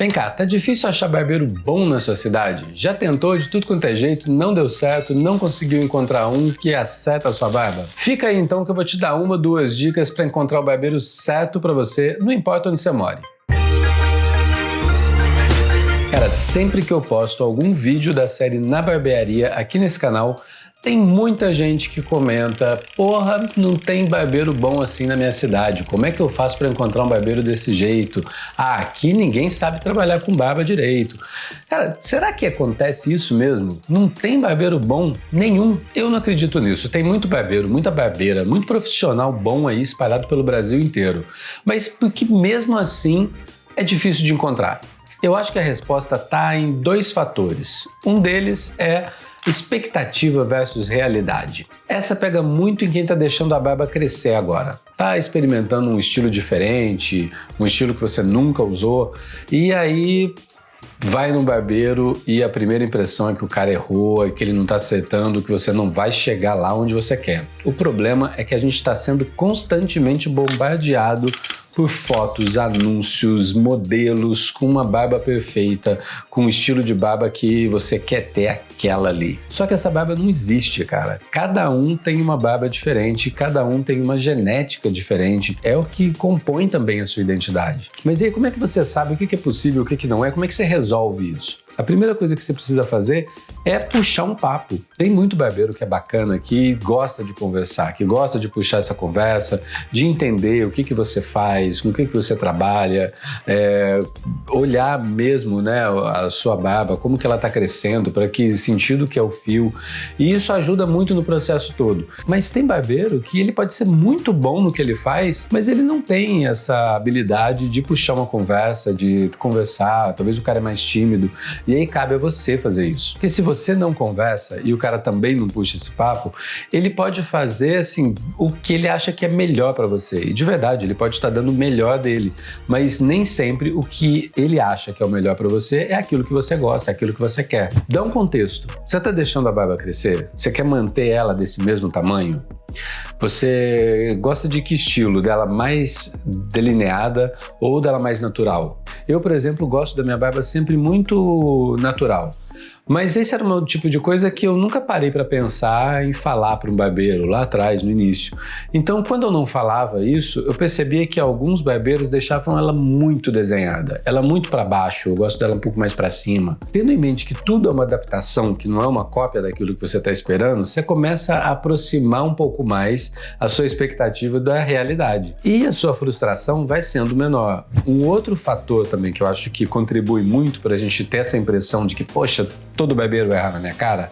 Vem cá, tá difícil achar barbeiro bom na sua cidade? Já tentou de tudo quanto é jeito, não deu certo, não conseguiu encontrar um que acerta a sua barba? Fica aí então que eu vou te dar 1 ou 2 dicas para encontrar o barbeiro certo para você, não importa onde você more. Cara, sempre que eu posto algum vídeo da série Na Barbearia aqui nesse canal, tem muita gente que comenta: porra, não tem barbeiro bom assim na minha cidade, como é que eu faço para encontrar um barbeiro desse jeito? Ah, aqui ninguém sabe trabalhar com barba direito. Cara, será que acontece isso mesmo? Não tem barbeiro bom nenhum? Eu não acredito nisso. Tem muito barbeiro, muita barbeira, muito profissional bom aí espalhado pelo Brasil inteiro. Mas porque mesmo assim é difícil de encontrar? Eu acho que a resposta está em 2 fatores. Um deles é expectativa versus realidade. Essa pega muito em quem está deixando a barba crescer agora. Tá experimentando um estilo diferente, um estilo que você nunca usou, e aí vai no barbeiro e a primeira impressão é que o cara errou, é que ele não está acertando, que você não vai chegar lá onde você quer. O problema é que a gente está sendo constantemente bombardeado por fotos, anúncios, modelos com uma barba perfeita, com um estilo de barba que você quer ter aquela ali. Só que essa barba não existe, cara. Cada um tem uma barba diferente, cada um tem uma genética diferente. É o que compõe também a sua identidade. Mas e aí, como é que você sabe o que é possível, o que não é? Como é que você resolve isso? A primeira coisa que você precisa fazer é puxar um papo. Tem muito barbeiro que é bacana, que gosta de conversar, que gosta de puxar essa conversa, de entender o que você faz, com o que você trabalha, olhar mesmo, né, a sua barba, como que ela está crescendo, para que sentido que é o fio. E isso ajuda muito no processo todo. Mas tem barbeiro que ele pode ser muito bom no que ele faz, mas ele não tem essa habilidade de puxar uma conversa, de conversar, talvez o cara é mais tímido. E aí cabe a você fazer isso. Porque se você não conversa e o cara também não puxa esse papo, ele pode fazer assim o que ele acha que é melhor para você. E de verdade, ele pode estar dando o melhor dele, mas nem sempre o que ele acha que é o melhor para você é aquilo que você gosta, é aquilo que você quer. Dá um contexto. Você está deixando a barba crescer? Você quer manter ela desse mesmo tamanho? Você gosta de que estilo? Dela mais delineada ou dela mais natural? Eu, por exemplo, gosto da minha barba sempre muito natural. Mas esse era um tipo de coisa que eu nunca parei para pensar em falar para um barbeiro lá atrás, no início. Então, quando eu não falava isso, eu percebia que alguns barbeiros deixavam ela muito desenhada, ela muito para baixo, eu gosto dela um pouco mais para cima. Tendo em mente que tudo é uma adaptação, que não é uma cópia daquilo que você está esperando, você começa a aproximar um pouco mais a sua expectativa da realidade. E a sua frustração vai sendo menor. Um outro fator também que eu acho que contribui muito para a gente ter essa impressão de que, poxa, todo barbeiro erra na minha cara,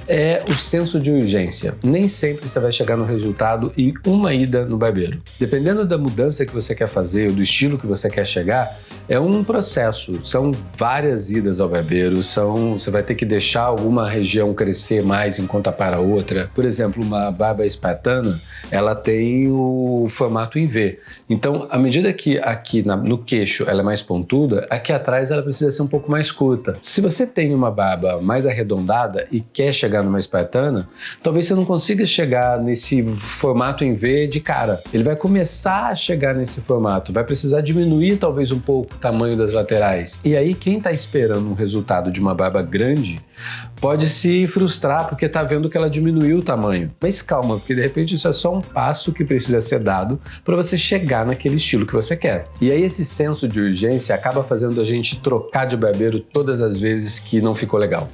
é o senso de urgência. Nem sempre você vai chegar no resultado em uma ida no barbeiro. Dependendo da mudança que você quer fazer, ou do estilo que você quer chegar, é um processo. São várias idas ao barbeiro, você vai ter que deixar alguma região crescer mais enquanto para outra. Por exemplo, uma barba espartana, ela tem o formato em V. Então, à medida que aqui no queixo ela é mais pontuda, aqui atrás ela precisa ser um pouco mais curta. Se você tem uma barba mais arredondada e quer chegar numa espartana, talvez você não consiga chegar nesse formato em V de cara. Ele vai começar a chegar nesse formato, vai precisar diminuir talvez um pouco o tamanho das laterais. E aí quem está esperando um resultado de uma barba grande pode se frustrar porque está vendo que ela diminuiu o tamanho. Mas calma, porque de repente isso é só um passo que precisa ser dado para você chegar naquele estilo que você quer. E aí esse senso de urgência acaba fazendo a gente trocar de barbeiro todas as vezes que não ficou legal.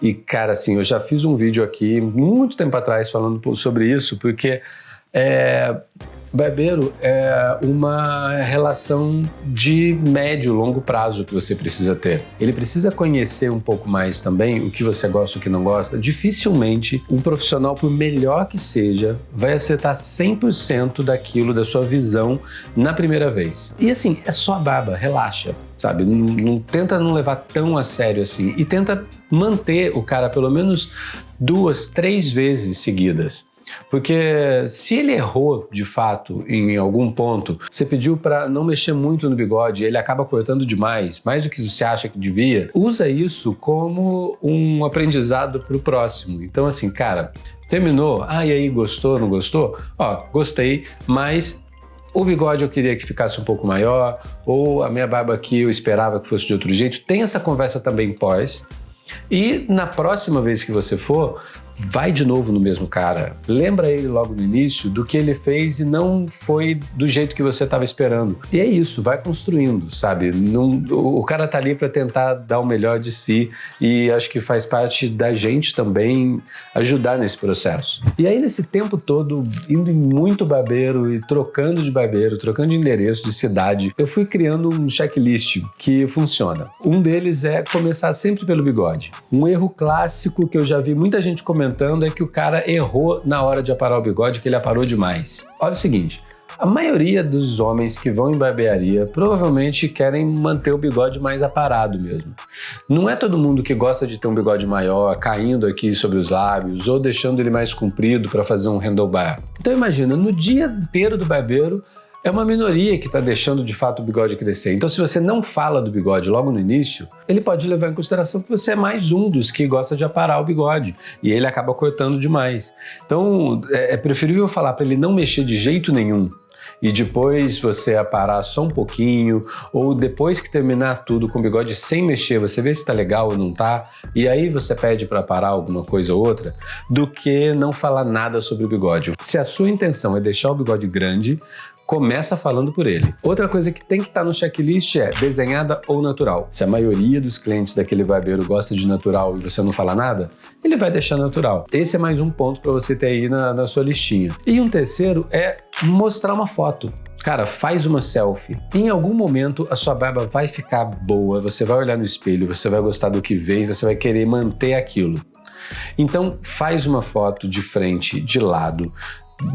E cara, assim, eu já fiz um vídeo aqui muito tempo atrás falando sobre isso, porque barbeiro é uma relação de médio, longo prazo que você precisa ter. Ele precisa conhecer um pouco mais também o que você gosta e o que não gosta. Dificilmente um profissional, por melhor que seja, vai acertar 100% daquilo, da sua visão na primeira vez. E assim, é só a barba, relaxa, sabe? Tenta não levar tão a sério assim e tenta manter o cara pelo menos 2, 3 vezes seguidas. Porque se ele errou de fato em algum ponto, você pediu para não mexer muito no bigode, ele acaba cortando demais, mais do que você acha que devia, usa isso como um aprendizado para o próximo. Então assim, cara, terminou? Ah, e aí, gostou, não gostou? Ó, gostei, mas o bigode eu queria que ficasse um pouco maior, ou a minha barba aqui eu esperava que fosse de outro jeito. Tem essa conversa também pós. E na próxima vez que você for, vai de novo no mesmo cara. Lembra ele logo no início do que ele fez e não foi do jeito que você estava esperando. E é isso, vai construindo, sabe? O cara tá ali para tentar dar o melhor de si e acho que faz parte da gente também ajudar nesse processo. E aí nesse tempo todo, indo em muito barbeiro e trocando de barbeiro, trocando de endereço, de cidade, eu fui criando um checklist que funciona. Um deles é começar sempre pelo bigode. Um erro clássico que eu já vi muita gente comentando é que o cara errou na hora de aparar o bigode, que ele aparou demais. Olha o seguinte, a maioria dos homens que vão em barbearia provavelmente querem manter o bigode mais aparado mesmo. Não é todo mundo que gosta de ter um bigode maior, caindo aqui sobre os lábios, ou deixando ele mais comprido para fazer um handlebar. Então imagina, no dia inteiro do barbeiro, é uma minoria que está deixando de fato o bigode crescer. Então se você não fala do bigode logo no início, ele pode levar em consideração que você é mais um dos que gosta de aparar o bigode e ele acaba cortando demais. Então é preferível falar para ele não mexer de jeito nenhum e depois você aparar só um pouquinho, ou depois que terminar tudo com o bigode sem mexer, você vê se tá legal ou não tá, e aí você pede para aparar alguma coisa ou outra, do que não falar nada sobre o bigode. Se a sua intenção é deixar o bigode grande, começa falando por ele. Outra coisa que tem que estar no checklist é desenhada ou natural. Se a maioria dos clientes daquele barbeiro gosta de natural e você não fala nada, ele vai deixar natural. Esse é mais um ponto para você ter aí na sua listinha. E um terceiro é mostrar uma foto. Cara, faz uma selfie. Em algum momento a sua barba vai ficar boa, você vai olhar no espelho, você vai gostar do que vê e você vai querer manter aquilo. Então faz uma foto de frente, de lado,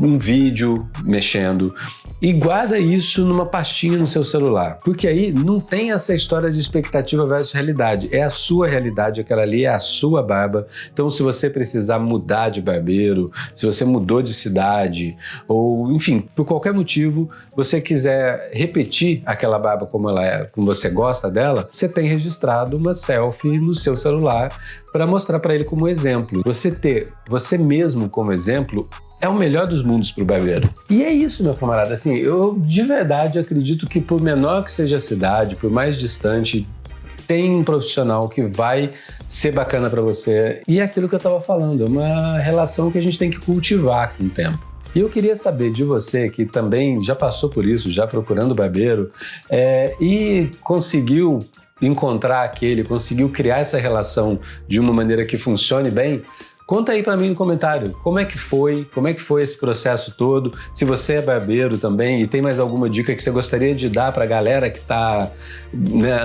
um vídeo mexendo e guarda isso numa pastinha no seu celular, porque aí não tem essa história de expectativa versus realidade, é a sua realidade, aquela ali é a sua barba. Então se você precisar mudar de barbeiro, se você mudou de cidade ou enfim, por qualquer motivo você quiser repetir aquela barba como ela é, como você gosta dela, você tem registrado uma selfie no seu celular para mostrar para ele como exemplo. Você ter você mesmo como exemplo é o melhor dos mundos para o barbeiro. E é isso, meu camarada. Assim, eu de verdade acredito que por menor que seja a cidade, por mais distante, tem um profissional que vai ser bacana para você. E é aquilo que eu estava falando, é uma relação que a gente tem que cultivar com o tempo. E eu queria saber de você que também já passou por isso, já procurando barbeiro, e conseguiu encontrar aquele, conseguiu criar essa relação de uma maneira que funcione bem. Conta aí pra mim no comentário como é que foi esse processo todo, se você é barbeiro também e tem mais alguma dica que você gostaria de dar pra galera que tá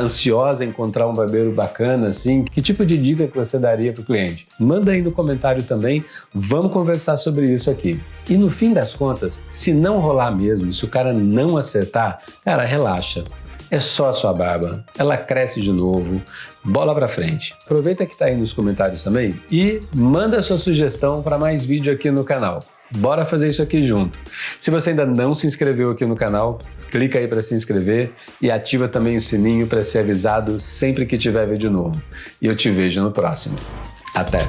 ansiosa em encontrar um barbeiro bacana, assim, que tipo de dica que você daria pro cliente? Manda aí no comentário também, vamos conversar sobre isso aqui. E no fim das contas, se não rolar mesmo, se o cara não acertar, cara, relaxa. É só a sua barba, ela cresce de novo, bola pra frente. Aproveita que tá aí nos comentários também e manda a sua sugestão para mais vídeo aqui no canal. Bora fazer isso aqui junto. Se você ainda não se inscreveu aqui no canal, clica aí para se inscrever e ativa também o sininho para ser avisado sempre que tiver vídeo novo. E eu te vejo no próximo. Até!